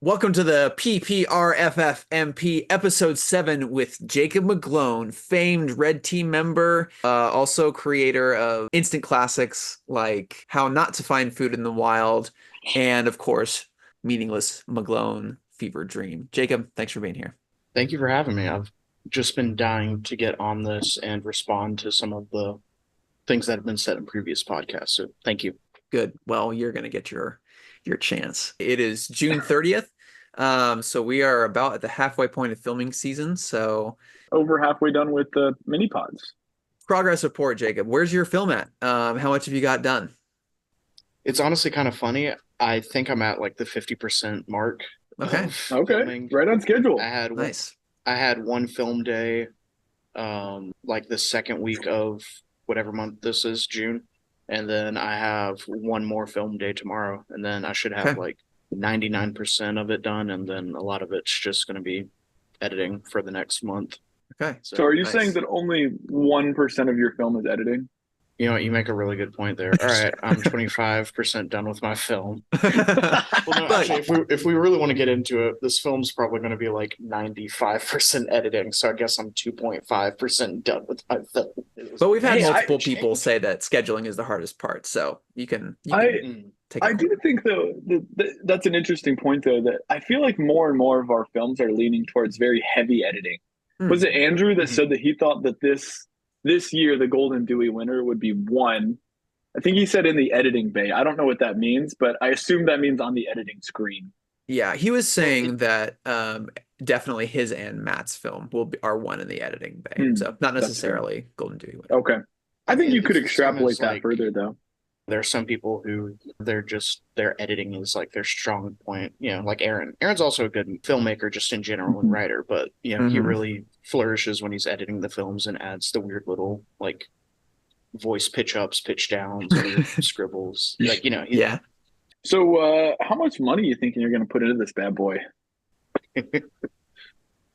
Welcome to the PPRFFMP episode 7 with Jacob McGlone, famed Red Team member, also creator of instant classics like How Not to Find Food in the Wild, and of course, meaningless McGlone Fever Dream. Jacob, thanks for being here. Thank you for having me. I've just been dying to get on this and respond to some of the things that have been said in previous podcasts. So thank you. Good. Well, you're gonna get your chance. It is June 30th. So we are about at the halfway point of filming season. So Over halfway done with the mini pods. progress report, Jacob. Where's your film at? How much have you got done? It's honestly kind of funny. I think I'm at like the 50% mark Okay. of Okay, filming. right on schedule. Nice. I had one film day, like the second week of whatever month this is, June. And then I have one more film day tomorrow. And then I should have Okay. like 99% of it done. And then a lot of it's just going to be editing for the next month. Okay. So are you Nice. saying that only 1% of your film is editing? You know what? You make a really good point there. All right, I'm 25% done with my film. Well, no, But actually, if we really want to get into it, this film's probably going to be like 95% editing. So I guess I'm 2.5% done with my film. we've had Hey, multiple people say that scheduling is the hardest part. So you I can take I a do think though that's an interesting point though, that I feel like more and more of our films are leaning towards very heavy editing. Hmm. Was it Andrew that Mhm. said that he thought that this year the Golden Dewey winner would be one? I think he said in the editing bay. I don't know what that means, but I assume that means on the editing screen. Yeah, he was Well, saying that definitely his and Matt's film are one in the editing bay. Hmm, So not that's fair. necessarily Golden Dewey winner. Okay. I think you could it's the same extrapolate as that like further though. there are some people who their editing is like their strong point. You know, like Aaron. Aaron's also a good filmmaker just in general and Mhm. writer, but you know, he Mhm. really flourishes when he's editing the films and adds the weird little like voice pitch ups, pitch downs, weird scribbles. Like, you know, Yeah. So, how much money are you thinking you're going to put into this bad boy?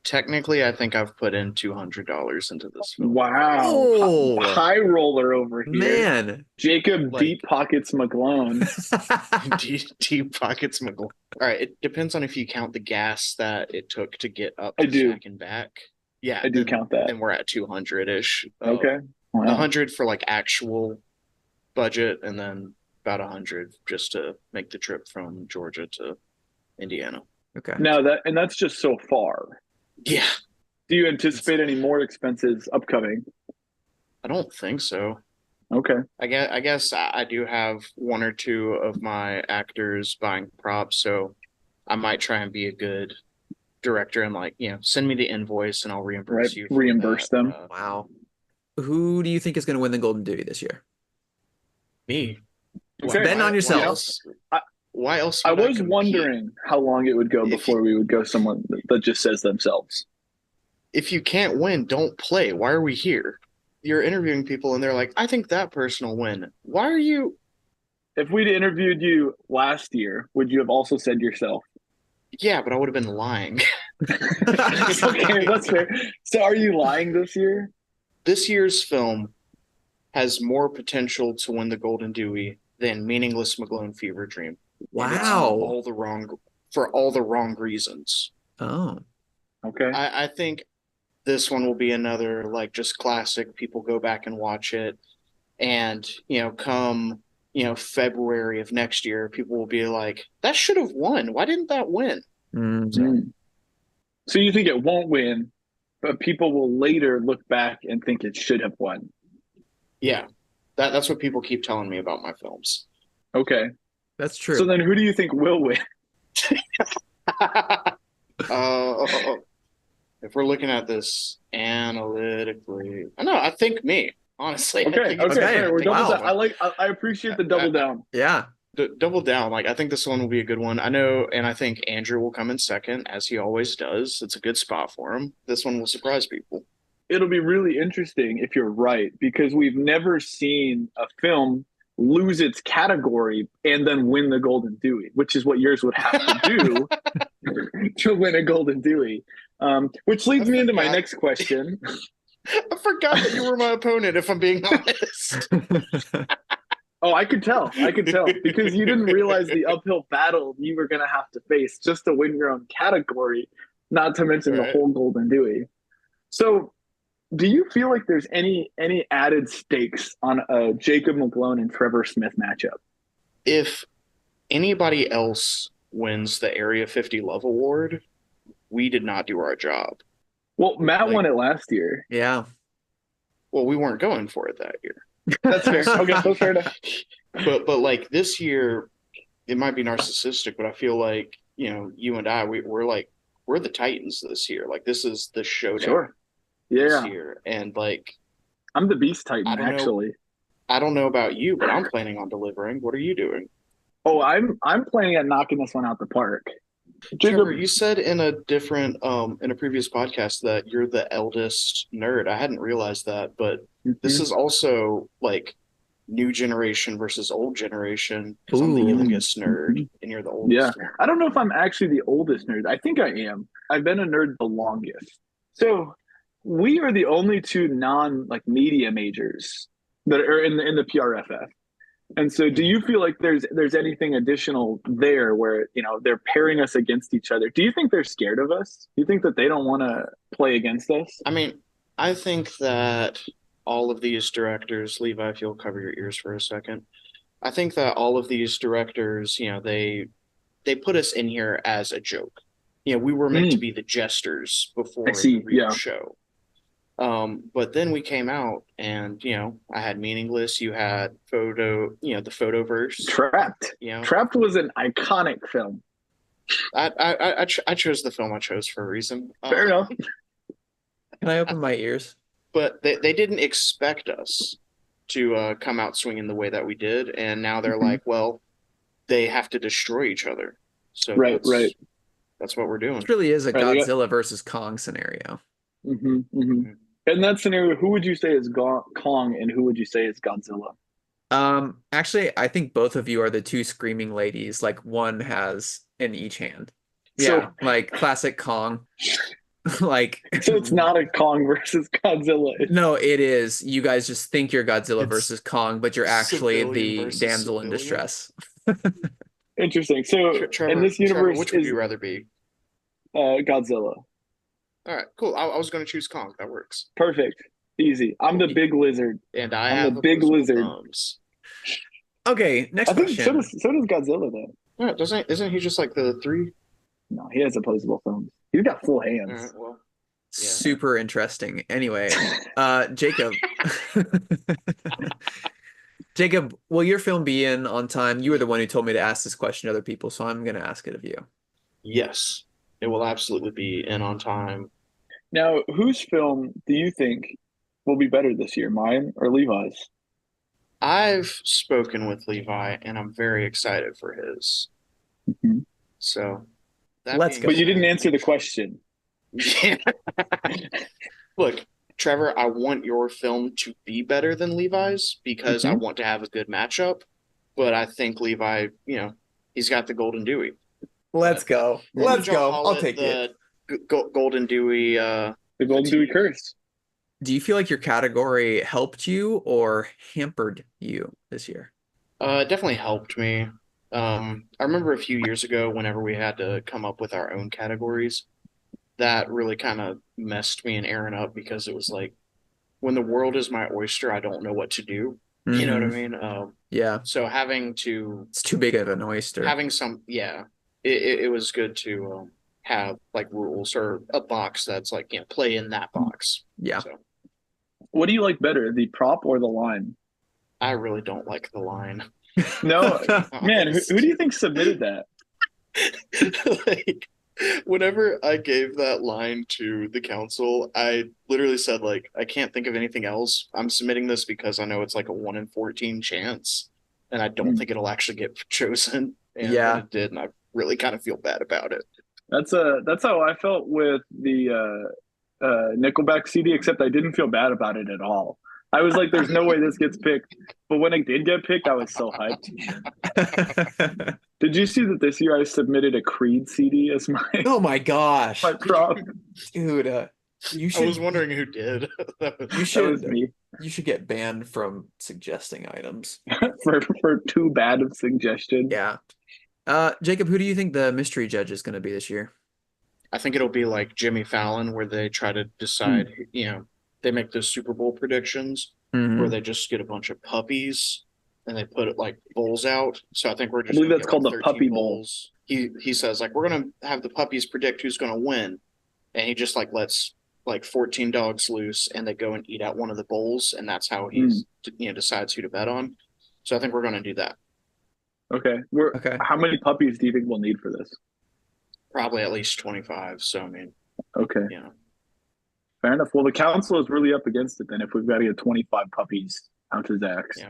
technically I think I've put in $200 into this film. Wow, Oh, high roller over here. man. Jacob Like- Deep Pockets McGlone. Deep pockets McGlone. All right, it depends on if you count the gas that it took to get up I to do. Jack and back. Yeah, I do then, count that. then we're at 200-ish. Okay. Wow. 100 for like actual budget, and then about 100 just to make the trip from Georgia to Indiana. Okay. Now that's just so far. Yeah, Do you anticipate any more expenses upcoming? I don't think so. Okay. I guess I do have one or two of my actors buying props, so I might try and be a good director and like, you know, send me the invoice and I'll reimburse Right, you for reimburse that. them. Wow. Who do you think is going to win the Golden Dewey this year? Me. Okay. Bet on Why yourself. else? I- Why else I would was compete? wondering how long it would go If before we would go someone that just says themselves. If you can't win, don't play. Why are we here? You're interviewing people and they're like, I think that person will win. Why are you? If we'd interviewed you last year, would you have also said yourself? Yeah, but I would have been lying. Okay, that's fair. So are you lying this year? This year's film has more potential to win the Golden Dewey than Meaningless McGlone Fever Dream. And it's Wow. for all the wrong reasons. Oh. Okay. I think this one will be another like just classic. People go back and watch it, and you know, come February of next year, people will be like, "That should have won. Why didn't that win?" Mm. Mm. So you think it won't win, but people will later look back and think it should have won. Yeah, that's what people keep telling me about my films. Okay. That's true. So then who do you think will win? If we're looking at this analytically, I think me, honestly. Okay, I think okay, fair. We're double Wow. down. I appreciate the double down. Yeah. double down. Like, I think this one will be a good one. I know, and I think Andrew will come in second, as he always does. It's a good spot for him. This one will surprise people. It'll be really interesting if you're right, because we've never seen a film lose its category and then win the Golden Dewey, which is what yours would have to do to win a Golden Dewey. Which leads me into my next question. I forgot that you were my opponent, if I'm being honest. Oh, I could tell. I could tell because you didn't realize the uphill battle you were going to have to face just to win your own category, not to mention the Right. whole Golden Dewey. So, do you feel like there's any added stakes on a Jacob McGlone and Trevor Smith matchup? If anybody else wins the Area 50 Love Award, we did not do our job. Well, Matt Like, won it last year. Yeah. well, we weren't going for it that year. That's fair. Okay, that's fair enough. But like this year, it might be narcissistic, but I feel like, you and I, we're the Titans this year. Like this is the showdown Sure. this Yeah, year. And like, I'm the Beast I Titan don't know. actually. I don't know about you, but I'm planning on delivering. What are you doing? Oh, I'm planning on knocking this one out the park. Jacob, Trevor, you said in a previous podcast that you're the eldest nerd. I hadn't realized that, but this is also like new generation versus old generation because I'm the Ooh. youngest nerd and you're the yeah, oldest nerd. I don't know if I'm actually the oldest nerd. I think I am. I've been a nerd the longest. So we are the only two non like media majors that are in the PRFF. And so do you feel like there's anything additional there where, they're pairing us against each other? Do you think they're scared of us? Do you think that they don't want to play against us? I mean, I think that all of these directors, Levi, if you'll cover your ears for a second, I think that all of these directors, they put us in here as a joke. We were meant to be the jesters before I see. the real Yeah. show. But then we came out and, I had Meaningless, you had the Photoverse, Trapped. Trapped was an iconic film. I chose the film I chose for a reason. Fair enough. Can I open my ears? But they didn't expect us to come out swinging the way that we did. And now they're like, well, they have to destroy each other. So Right. that's what we're doing. This really is a Right, they got- Godzilla versus Kong scenario. In that scenario, who would you say is Kong and who would you say is Godzilla? Actually, I think both of you are the two screaming ladies. Like one has in each hand. So- Yeah, like classic Kong. Like So it's not a Kong versus Godzilla. no, it is. You guys just think you're Godzilla It's versus Kong, but you're actually civilian the versus damsel in civilian. distress. Interesting. So Trevor, in this universe, which would is you rather be? Godzilla. All right, cool. I was going to choose Kong. That works. Perfect. Easy. I'm the big lizard. And I I'm have the big opposable lizard. thumbs. Okay, next I think question. so does Godzilla though. Yeah, isn't he just like the three? No, he has opposable thumbs. He's got full All hands. right, well, yeah. Super interesting. Anyway, Jacob. Jacob, will your film be in on time? You were the one who told me to ask this question to other people, so I'm going to ask it of you. Yes, it will absolutely be in on time. Now, whose film do you think will be better this year, mine or Levi's? I've spoken with Levi, and I'm very excited for his. Mhm. So, Let's go. But you didn't answer the question. Yeah. Look, Trevor, I want your film to be better than Levi's because I want to have a good matchup. But I think Levi, he's got the Golden Dewey. Let's go. What Let's did y'all go. call I'll take it. Golden Dewey. The Golden Dewey curse. Do you feel like your category helped you or hampered you this year? It definitely helped me. I remember a few years ago, whenever we had to come up with our own categories, that really kind of messed me and Aaron up because it was like, when the world is my oyster, I don't know what to do. You know what I mean? Yeah, So having it's too big of an oyster. it was good to have like rules or a box that's like, play in that box. Yeah. So What do you like better, the prop or the line? I really don't like the line. No, man, who do you think submitted that? Like, whenever I gave that line to the council, I literally said, like, I can't think of anything else. I'm submitting this because I know it's like a 1 in 14 chance, and I don't think it'll actually get chosen. And Yeah. it did, and I really kind of feel bad about it. That's how I felt with the Nickelback CD, except I didn't feel bad about it at all. I was like, there's no way this gets picked. But when it did get picked, I was so hyped. Did you see that this year I submitted a Creed CD as my Oh my gosh, prop? dude! You I should. was wondering who did. You That was should. me. You should get banned from suggesting items. for too bad of suggestion. Yeah. Jacob, who do you think the mystery judge is going to be this year? I think it'll be like Jimmy Fallon, where they try to decide, they make those Super Bowl predictions where they just get a bunch of puppies and they put it like bowls out. So I think we're I just believe gonna that's get, called like, the 13 Puppy Bowl. bowls. He says like we're gonna have the puppies predict who's gonna win, and he just like lets like 14 dogs loose and they go and eat at one of the bowls, and that's how he's decides who to bet on. So I think we're gonna do that. Okay. Okay. How many puppies do you think we'll need for this? Probably at least 25. So I mean, Okay. yeah. Fair enough. Well, the council is really up against it then if we've got to get 25 puppies out to Zach's. Yeah.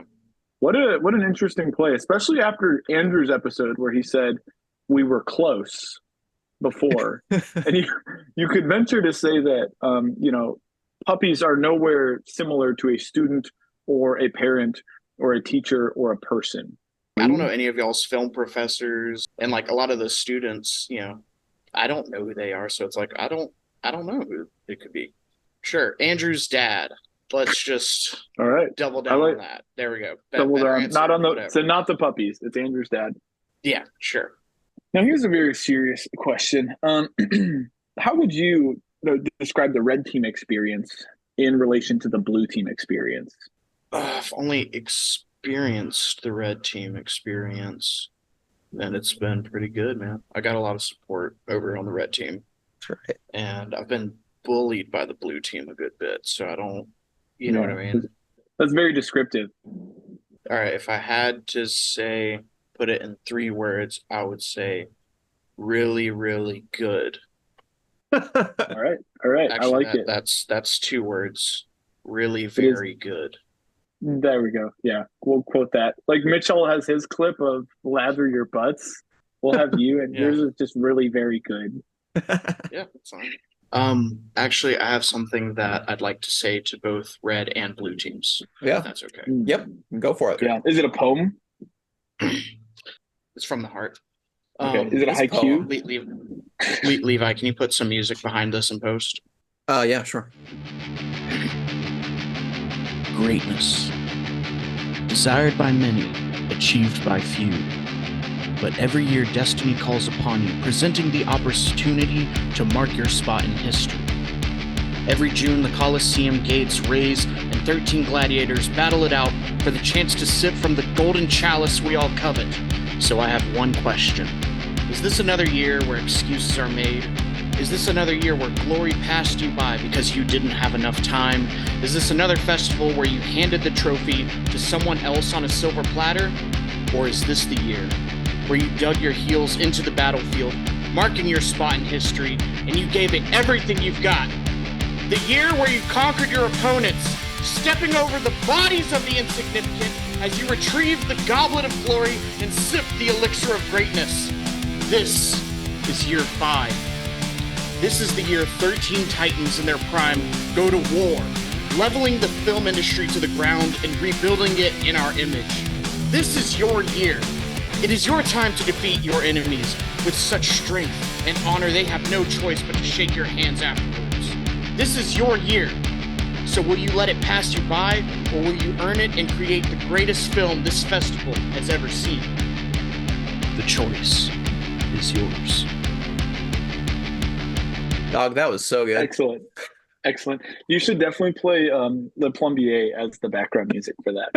What an interesting play, especially after Andrew's episode where he said we were close before. And you could venture to say that puppies are nowhere similar to a student or a parent or a teacher or a person. I don't know any of y'all's film professors, and like a lot of the students, I don't know who they are. So it's like I don't know who it could be. Sure, Andrew's dad. Let's just all right double down on that. There we go. Double down. Answer, not on the whatever. So not the puppies. It's Andrew's dad. Yeah, sure. Now here's a very serious question. How would you describe the red team experience in relation to the blue team experience? I've only experienced the red team experience, and it's been pretty good, man. I got a lot of support over on the red team. That's right. And I've been bullied by the blue team a good bit, so I don't, know what I mean? That's very descriptive. All right, if I had to put it in 3 words, I would say really, really good. All right. Actually, I like it. That's 2 words. Really, very good. There we go. Yeah, we'll quote that. Like Mitchell has his clip of lather your butts. We'll have you, and yours is just really very good. Yeah, that's fine. Actually, I have something that I'd like to say to both red and blue teams. Yeah, if that's okay. Yep, go for it. Yeah, is it a poem? It's from the heart. Okay, is it a haiku? Levi, can you put some music behind this in post? Yeah, sure. Greatness. Desired by many, achieved by few. But every year destiny calls upon you, presenting the opportunity to mark your spot in history. Every June, the Coliseum gates raise and 13 gladiators battle it out for the chance to sip from the golden chalice we all covet. So I have one question. Is this another year where excuses are made? Is this another year where glory passed you by because you didn't have enough time? Is this another festival where you handed the trophy to someone else on a silver platter? Or is this the year where you dug your heels into the battlefield, marking your spot in history, and you gave it everything you've got? The year where you conquered your opponents, stepping over the bodies of the insignificant as you retrieved the goblet of glory and sipped the elixir of greatness. This is year 5. This is the year 13 titans in their prime go to war, leveling the film industry to the ground and rebuilding it in our image. This is your year. It is your time to defeat your enemies with such strength and honor they have no choice but to shake your hands afterwards. This is your year. So will you let it pass you by, or will you earn it and create the greatest film this festival has ever seen? The choice is yours. Dog, that was so good. Excellent. You should definitely play Le Plombier as the background music for that.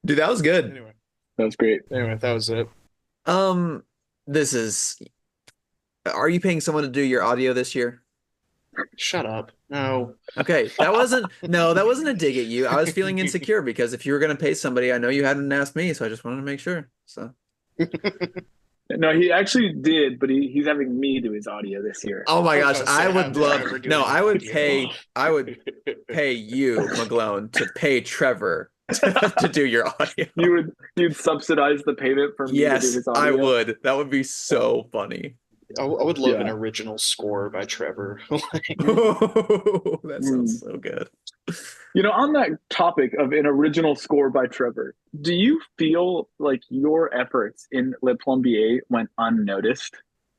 Dude, that was good. Anyway, That was great. that was it. Are you paying someone to do your audio this year? Shut up. No. Okay, that wasn't a dig at you. I was feeling insecure because if you were going to pay somebody, I know you hadn't asked me, so I just wanted to make sure. So. No, he actually did, but he's having me do his audio this year. Oh my gosh, I would I would pay you, McGlone, to pay Trevor to do your audio. You'd subsidize the payment for me to do his audio? I would. That would be so funny. I would love an original score by Trevor. That sounds so good. On that topic of an original score by Trevor, do you feel like your efforts in Le Plombier went unnoticed?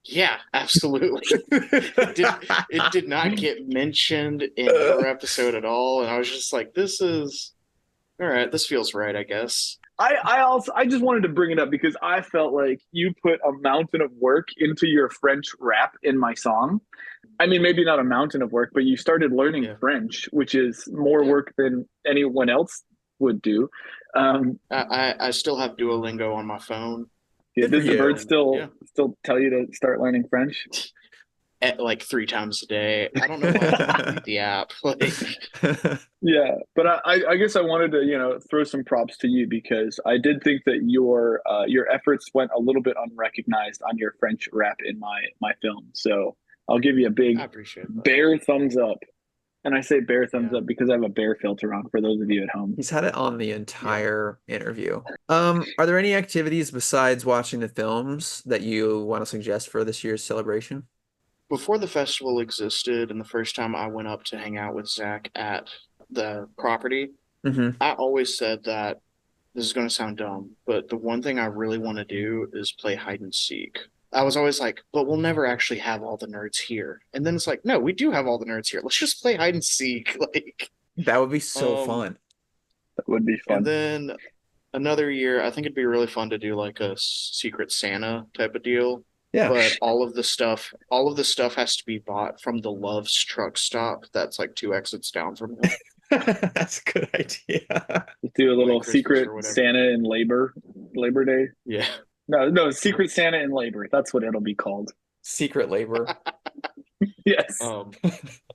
Yeah, absolutely. It did not get mentioned in her episode at all, and I was just like, this is all right, this feels right, I guess. I just wanted to bring it up because I felt like you put a mountain of work into your French rap in my song. I mean, maybe not a mountain of work, but you started learning Yeah. French, which is more Yeah. work than anyone else would do. I still have Duolingo on my phone. Yeah, Good for does the bird you. Yeah. still tell you to start learning French? At like 3 times a day. I don't know why I don't delete the app. Like, Yeah, but I guess I wanted to, throw some props to you because I did think that your efforts went a little bit unrecognized on your French rap in my film. So I'll give you a I big appreciate that. bear thumbs up. And I say bear thumbs Yeah. up because I have a bear filter on for those of you at home. He's had it on the entire interview. Are there any activities besides watching the films that you want to suggest for this year's celebration? Before the festival existed, and the first time I went up to hang out with Zach at the property, Mm-hmm. I always said that this is going to sound dumb, but the one thing I really want to do is play hide and seek. I was always like, but we'll never actually have all the nerds here. And then it's like, no, we do have all the nerds here. Let's just play hide and seek. Like, That would be so um, fun. That would be and fun. then another year, I think it'd be really fun to do like a Secret Santa type of deal. Yeah. But all of the stuff has to be bought from the Love's truck stop. That's like 2 exits down from him. That's a good idea. Do a little Like Christmas secret or whatever. Santa in Labor Day. Yeah. No, Secret Santa in Labor. That's what it'll be called. Secret labor. Yes.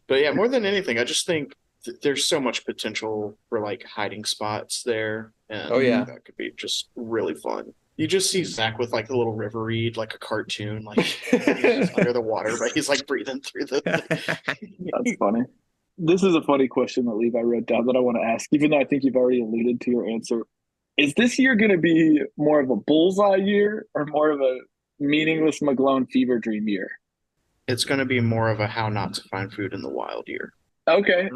But yeah, more than anything, I just think there's so much potential for like hiding spots there, and Oh, yeah. that could be just really fun. You just see Zach with like a little river reed, like a cartoon, like he's just under the water, but he's like breathing through the. That's funny. This is a funny question that Levi wrote down that I want to ask, even though I think you've already alluded to your answer. Is this year going to be more of a bullseye year or more of a meaningless McGlone fever dream year? It's going to be more of a how not to find food in the wild year. Okay.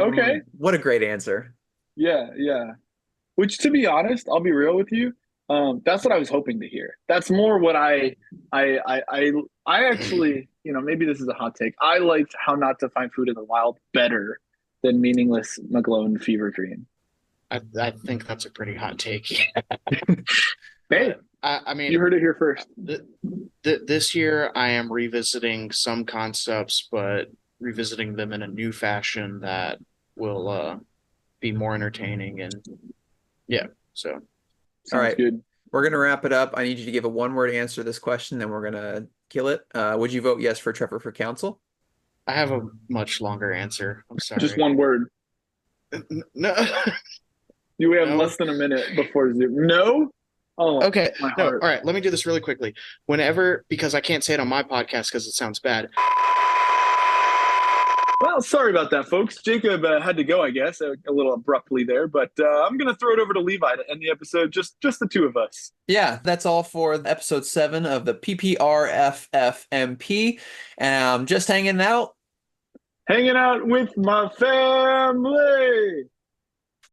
What a great answer. Yeah. Which, to be honest, I'll be real with you. That's what I was hoping to hear. That's more what I actually, maybe this is a hot take. I liked How Not to Find Food in the Wild better than Meaningless McGlone Fever Dream. I think that's a pretty hot take. Hey, I mean, you heard it here first. This year I am revisiting some concepts, but revisiting them in a new fashion that will be more entertaining, and yeah, so Sounds right. good. We're going to wrap it up. I need you to give a one-word answer to this question, then we're going to kill it. Would you vote yes for Trevor for council? I have a much longer answer. I'm sorry. Just one word. No. You have No. less than a minute before Zoom. No? Oh, Okay. my No. heart. All right. Let me do this really quickly. Whenever, because I can't say it on my podcast because it sounds bad. Well, sorry about that, folks. Jacob had to go, I guess, a little abruptly there, but I'm going to throw it over to Levi to end the episode, just the two of us. Yeah, that's all for episode 7 of the PPRFFMP. Just hanging out. Hanging out with my family.